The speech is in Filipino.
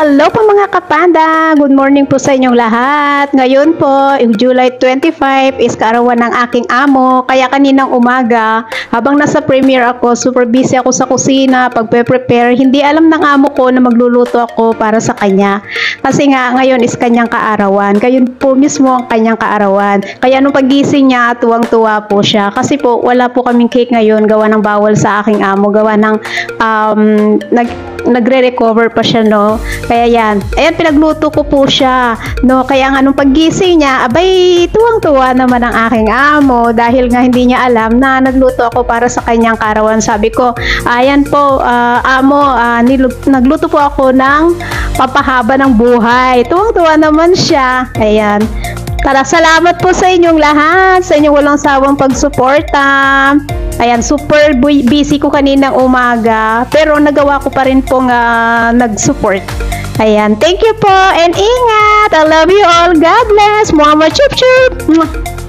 Hello po mga kapanda! Good morning po sa inyong lahat. Ngayon po, July 25 is kaarawan ng aking amo. Kaya kaninang umaga, habang nasa premiere ako, super busy ako sa kusina, pagpe-prepare. Hindi alam ng amo ko na magluluto ako para sa kanya. Kasi nga, ngayon is kanyang kaarawan. Ngayon po mismo ang kanyang kaarawan. Kaya nung pagising niya, tuwang-tuwa po siya. Kasi po, wala po kaming cake ngayon. Gawa ng bawal sa aking amo. Gawa ng nagre-recover pa siya, no? Kaya yan. Ayan, pinagluto ko po siya, no? Kaya nga nung paggising niya, abay, tuwang-tuwa naman ang aking amo dahil nga hindi niya alam na nagluto ako para sa kanyang karawan. Sabi ko, ayan po, amo, nagluto po ako ng papahaba ng buhay. Tuwang-tuwa naman siya. Ayan. Tara, salamat po sa inyong lahat, sa inyong walang sawang pagsuporta. Ayan, super busy ko kaninang umaga, pero nagawa ko pa rin pong nag-support. Ayan, thank you po and ingat. I love you all. God bless. Mama chup chup.